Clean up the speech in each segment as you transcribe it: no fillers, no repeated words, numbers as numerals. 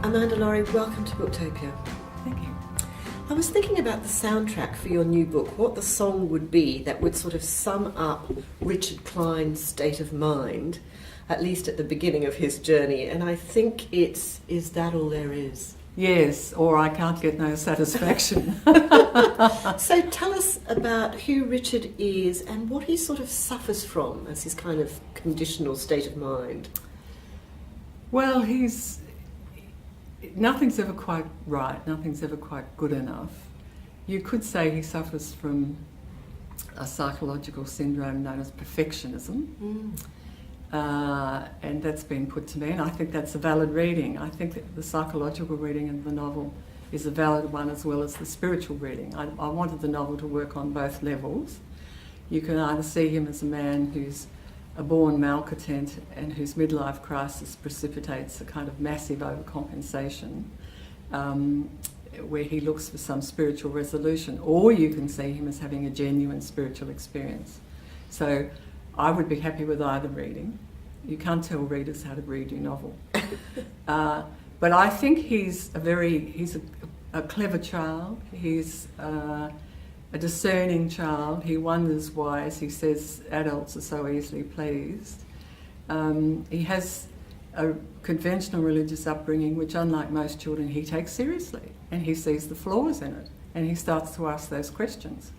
Amanda Lohrey, welcome to Booktopia. Thank you. I was thinking about the soundtrack for your new book, what the song would be that would sort of sum up Richard Kline's state of mind, at least at the beginning of his journey, and I think it's Is That All There Is? Yes, or I Can't Get No Satisfaction. So tell us about who Richard is and what he sort of suffers from as his kind of conditional state of mind. Well, nothing's ever quite right, nothing's ever quite good enough. You could say he suffers from a psychological syndrome known as perfectionism. And that's been put to me, and I think that's a valid reading. I think that the psychological reading of the novel is a valid one as well as the spiritual reading. I wanted the novel to work on both levels. You can either see him as a man who's a born malcontent and whose midlife crisis precipitates a kind of massive overcompensation where he looks for some spiritual resolution, or you can see him as having a genuine spiritual experience. So I would be happy with either reading. You can't tell readers how to read your novel. But I think he's a clever child. He's a discerning child. He wonders why, as he says, adults are so easily pleased. He has a conventional religious upbringing, which, unlike most children, he takes seriously, and he sees the flaws in it, and he starts to ask those questions.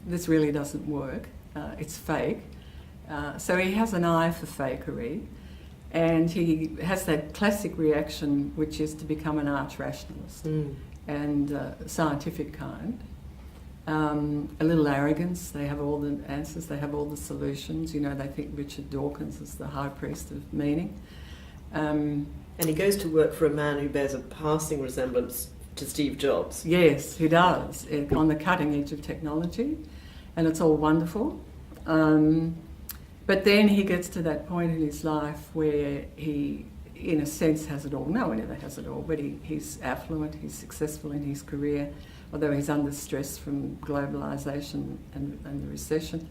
This really doesn't work. It's fake. So he has an eye for fakery, and he has that classic reaction, which is to become an arch rationalist and scientific kind. A little arrogance. They have all the answers, they have all the solutions. You know, they think Richard Dawkins is the high priest of meaning. And he goes to work for a man who bears a passing resemblance to Steve Jobs. Yes, he does, on the cutting edge of technology, and it's all wonderful. But then he gets to that point in his life where he, in a sense, has it all. No one ever has it all, but he's affluent, he's successful in his career, although he's under stress from globalisation and the recession.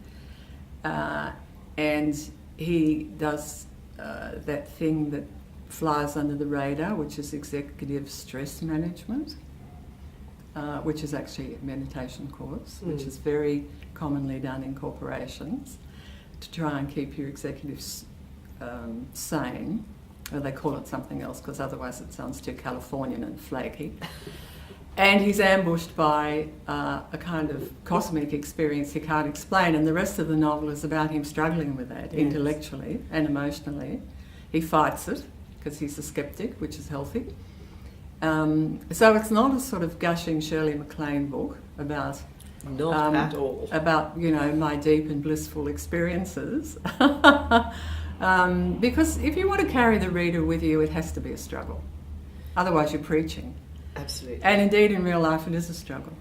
And he does that thing that flies under the radar, which is executive stress management, which is actually a meditation course, which is very commonly done in corporations to try and keep your executives sane. Or they call it something else because otherwise it sounds too Californian and flaky. And he's ambushed by a kind of cosmic experience he can't explain, and the rest of the novel is about him struggling with that intellectually and emotionally. He fights it because he's a skeptic, which is healthy. So it's not a sort of gushing Shirley MacLaine book about Not at all. About, you know, my deep and blissful experiences. Because if you want to carry the reader with you, it has to be a struggle. Otherwise you're preaching. Absolutely. And indeed in real life it is a struggle.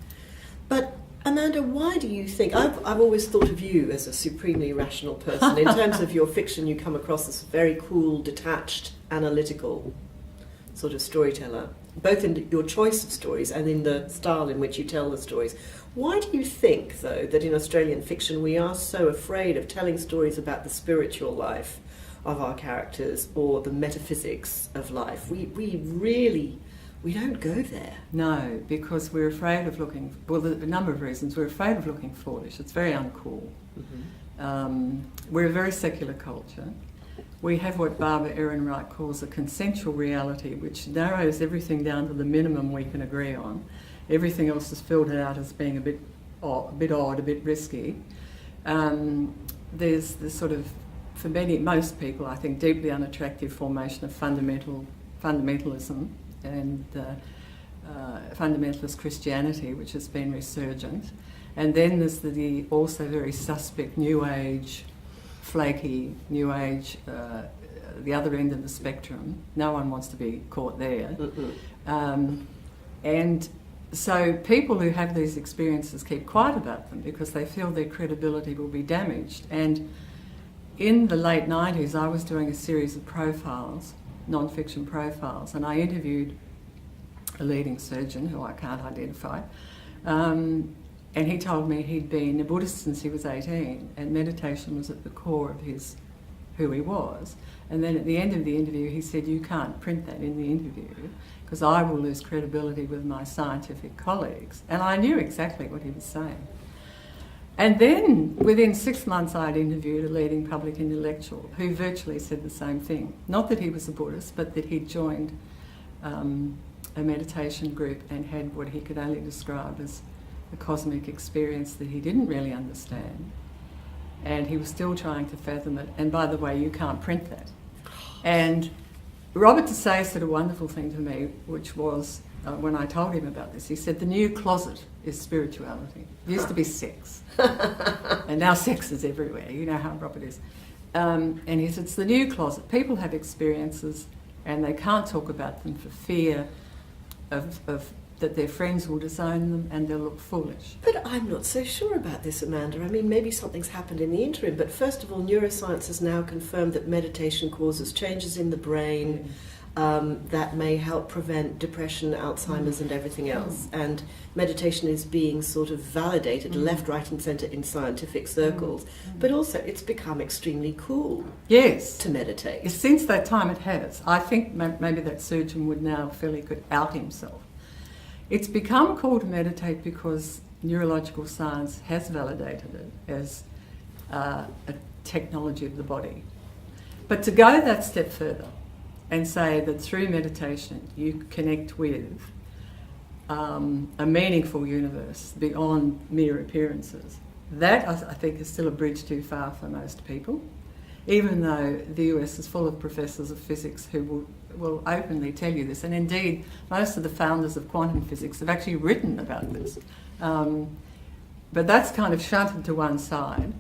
But Amanda, why do you think... I've always thought of you as a supremely rational person. In terms of your fiction, you come across as a very cool, detached, analytical sort of storyteller, both in your choice of stories and in the style in which you tell the stories. Why do you think, though, that in Australian fiction we are so afraid of telling stories about the spiritual life of our characters or the metaphysics of life? We don't go there. No, because we're afraid of looking... Well, a number of reasons. We're afraid of looking foolish. It's very uncool. We're a very secular culture. We have what Barbara Ehrenreich calls a consensual reality, which narrows everything down to the minimum we can agree on. Everything else is filtered out as being a bit odd, a bit risky. There's this sort of, for most people, I think, deeply unattractive formation of fundamentalism and fundamentalist Christianity, which has been resurgent. And then there's the also very suspect New Age, flaky New Age, the other end of the spectrum. No one wants to be caught there. And so people who have these experiences keep quiet about them because they feel their credibility will be damaged. And in the late 90s, I was doing a series of profiles, non-fiction profiles, and I interviewed a leading surgeon who I can't identify, and he told me he'd been a Buddhist since he was 18, and meditation was at the core of his who he was. And then at the end of the interview, he said, "You can't print that in the interview because I will lose credibility with my scientific colleagues." And I knew exactly what he was saying. And then within 6 months, I'd interviewed a leading public intellectual who virtually said the same thing. Not that he was a Buddhist, but that he'd joined a meditation group and had what he could only describe as a cosmic experience that he didn't really understand. And he was still trying to fathom it. And by the way, you can't print that. And Robert de Say said a wonderful thing to me, which was, when I told him about this, he said, "The new closet is spirituality. It used to be sex. And now sex is everywhere." You know how Robert is. And he said, "It's the new closet. People have experiences and they can't talk about them for fear of that their friends will disown them and they'll look foolish." But I'm not so sure about this, Amanda. I mean, maybe something's happened in the interim, but first of all, neuroscience has now confirmed that meditation causes changes in the brain that may help prevent depression, Alzheimer's and everything else. And meditation is being sort of validated left, right and centre in scientific circles. But also it's become extremely cool to meditate. Since that time it has. I think maybe that surgeon would now feel he could out himself. It's become cool to meditate because neurological science has validated it as a technology of the body. But to go that step further and say that through meditation you connect with a meaningful universe beyond mere appearances, that I think is still a bridge too far for most people, even though the US is full of professors of physics who will openly tell you this. And indeed, most of the founders of quantum physics have actually written about this. But that's kind of shunted to one side.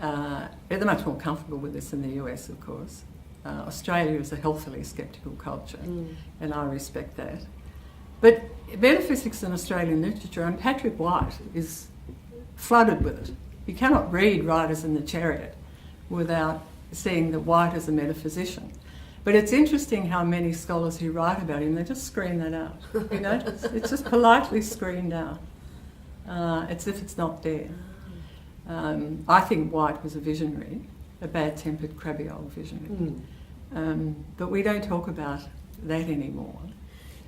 They're much more comfortable with this in the US, of course. Australia is a healthily sceptical culture, and I respect that. But metaphysics in Australian literature, and Patrick White is flooded with it. You cannot read Riders in the Chariot without seeing that White is a metaphysician. But it's interesting how many scholars who write about him, they just screen that out. You know, it's just politely screened out. It's if it's not there. I think White was a visionary, a bad-tempered, crabby old visionary. But we don't talk about that anymore.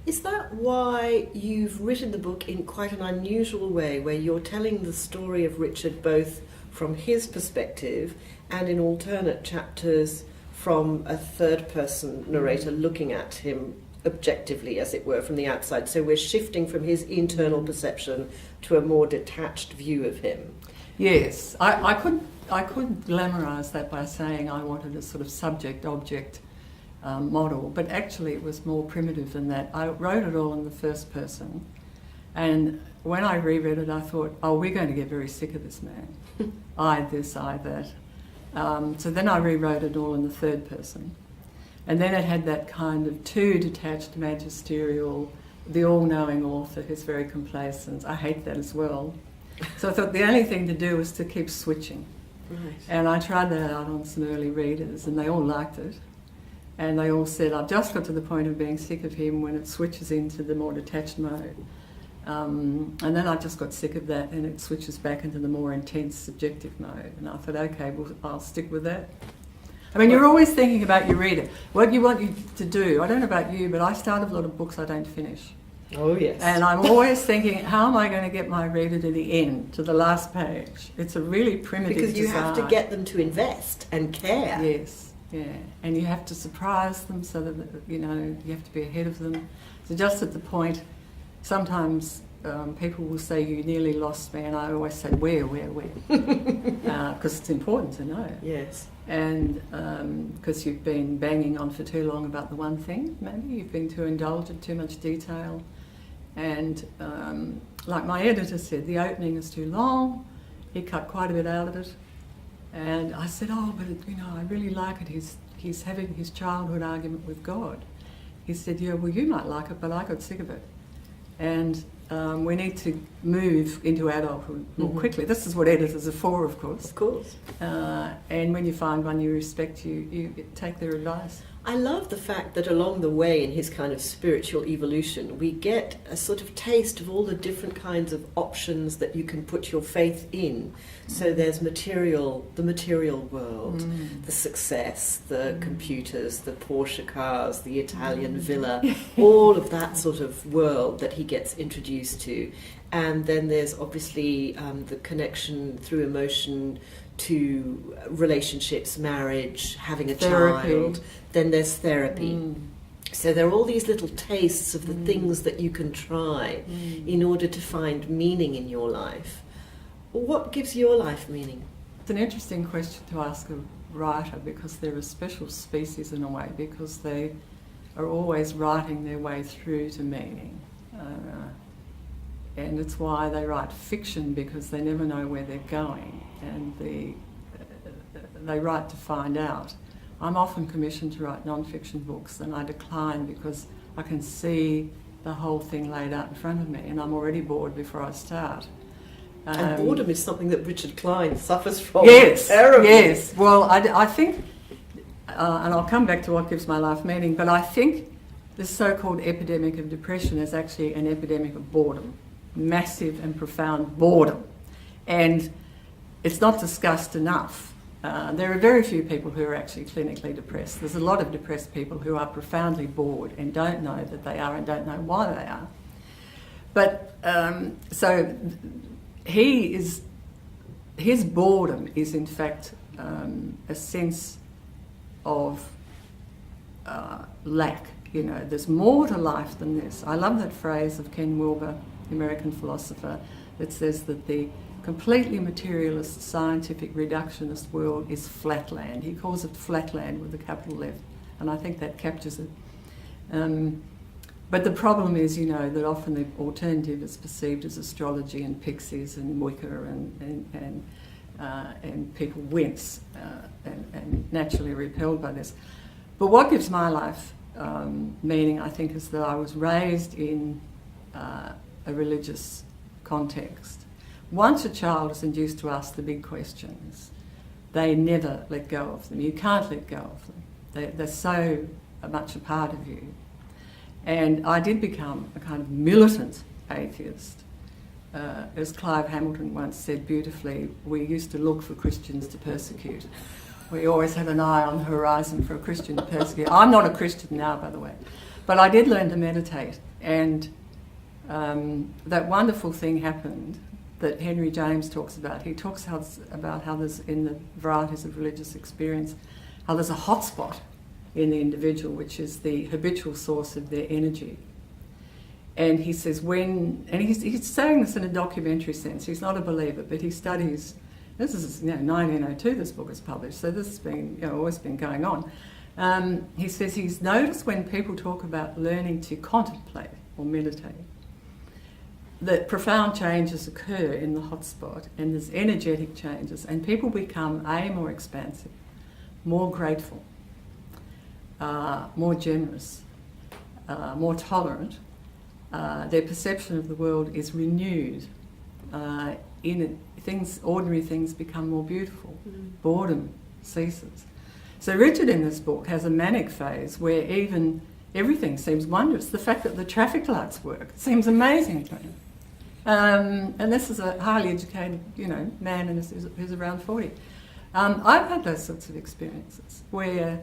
Is that why you've written the book in quite an unusual way, where you're telling the story of Richard both from his perspective and in alternate chapters from a third-person narrator looking at him objectively, as it were, from the outside? So we're shifting from his internal perception to a more detached view of him. Yes, I could glamorise that by saying I wanted a sort of subject-object model, but actually it was more primitive than that. I wrote it all in the first person, and when I reread it I thought, oh, we're going to get very sick of this man. I this, I that. So then I rewrote it all in the third person. And then it had that kind of too detached, magisterial, the all-knowing author who's very complacent. I hate that as well. So I thought the only thing to do was to keep switching. Right. And I tried that out on some early readers and they all liked it. And they all said, I've just got to the point of being sick of him when it switches into the more detached mode. And then I just got sick of that and it switches back into the more intense subjective mode. And I thought, okay, well, I'll stick with that. I mean, you're always thinking about your reader. What you want you to do, I don't know about you, but I start a lot of books I don't finish. Oh, yes. And I'm always thinking, how am I going to get my reader to the end, to the last page? It's a really primitive Because you design. have to get them to invest and care. Yes, yeah. And you have to surprise them so that, you know, you have to be ahead of them. So just at the point, sometimes people will say, you nearly lost me, and I always say, where? Because it's important to know. Yes. And because you've been banging on for too long about the one thing, maybe you've been too indulgent, too much detail. And like my editor said, the opening is too long. He cut quite a bit out of it. And I said, oh, but you know, I really like it. He's having his childhood argument with God. He said, yeah, well, you might like it, but I got sick of it. And we need to move into adulthood more quickly. This is what editors are for, of course. Of course. And when you find one you respect, you take their advice. I love the fact that along the way in his kind of spiritual evolution, we get a sort of taste of all the different kinds of options that you can put your faith in. So there's the material world, the success, the computers, the Porsche cars, the Italian villa, all of that sort of world that he gets introduced to. And then there's obviously the connection through emotion to relationships, marriage, having a child. Then there's therapy. So there are all these little tastes of the things that you can try in order to find meaning in your life. What gives your life meaning? It's an interesting question to ask a writer, because they're a special species in a way, because they are always writing their way through to meaning. And it's why they write fiction, because they never know where they're going, and they write to find out. I'm often commissioned to write non-fiction books, and I decline because I can see the whole thing laid out in front of me, and I'm already bored before I start. And boredom is something that Richard Kline suffers from. Yes, terribly. yes. Well, I think, and I'll come back to what gives my life meaning, but I think this so-called epidemic of depression is actually an epidemic of boredom, massive and profound boredom. And it's not discussed enough. There are very few people who are actually clinically depressed. There's a lot of depressed people who are profoundly bored and don't know that they are and don't know why they are. But so his boredom is in fact a sense of lack. You know, there's more to life than this. I love that phrase of Ken Wilber, the American philosopher, that says that the completely materialist, scientific, reductionist world is flatland. He calls it flatland with a capital F, and I think that captures it. But the problem is, you know, that often the alternative is perceived as astrology and pixies and Wicca, and people wince and naturally repelled by this. But what gives my life meaning, I think, is that I was raised in a religious context. Once a child is induced to ask the big questions, they never let go of them. You can't let go of them. They're so much a part of you. And I did become a kind of militant atheist. As Clive Hamilton once said beautifully, we used to look for Christians to persecute. We always had an eye on the horizon for a Christian to persecute. I'm not a Christian now, by the way. But I did learn to meditate, and that wonderful thing happened that Henry James talks about. He talks about how there's, in the varieties of religious experience, how there's a hotspot in the individual, which is the habitual source of their energy. And he says he's saying this in a documentary sense. He's not a believer, but he studies. This is 1902. This book is published, so this has been always been going on. He says he's noticed when people talk about learning to contemplate or meditate, that profound changes occur in the hotspot, and there's energetic changes, and people become more expansive, more grateful, more generous, more tolerant. Their perception of the world is renewed. Ordinary things become more beautiful. Boredom ceases. So Richard in this book has a manic phase where even everything seems wondrous. The fact that the traffic lights work seems amazing to him. And this is a highly educated, man who's around 40. I've had those sorts of experiences where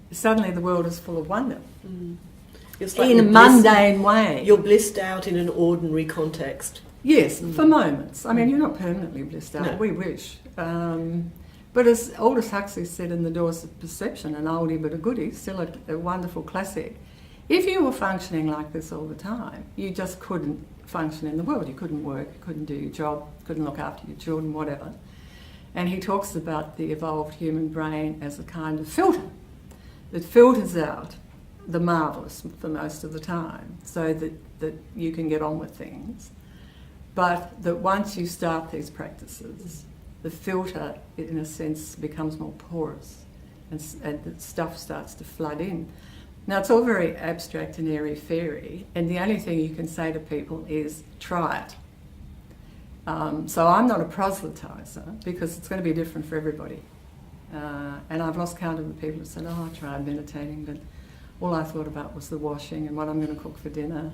suddenly the world is full of wonder. In a mundane way. You're blissed out in an ordinary context. Yes, for moments. I mean, you're not permanently blissed out. No. We wish. But as Aldous Huxley said in The Doors of Perception, an oldie but a goodie, still a wonderful classic, if you were functioning like this all the time, you just couldn't function in the world. You couldn't work, you couldn't do your job, couldn't look after your children, whatever. And he talks about the evolved human brain as a kind of filter that filters out the marvellous for most of the time, so that you can get on with things. But that once you start these practices, the filter, in a sense, becomes more porous, and the stuff starts to flood in. Now, it's all very abstract and airy-fairy, and the only thing you can say to people is, try it. So I'm not a proselytiser, because it's going to be different for everybody. And I've lost count of the people who said, oh, I tried meditating, but all I thought about was the washing and what I'm going to cook for dinner.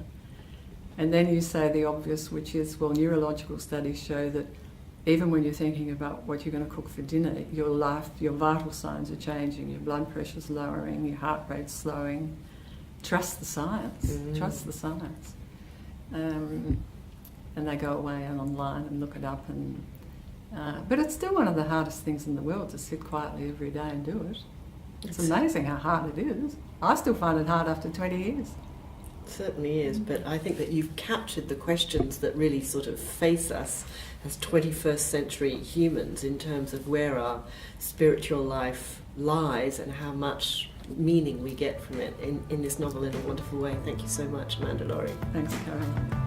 And then you say the obvious, which is, well, neurological studies show that even when you're thinking about what you're going to cook for dinner, your vital signs are changing, your blood pressure's lowering, your heart rate's slowing. Trust the science. Trust the science. And they go away and online and look it up. But it's still one of the hardest things in the world to sit quietly every day and do it. It's amazing how hard it is. I still find it hard after 20 years. It certainly is, but I think that you've captured the questions that really sort of face us as 21st century humans in terms of where our spiritual life lies and how much meaning we get from it in this novel in a wonderful way. Thank you so much, Amanda Lohrey. Thanks, Karen.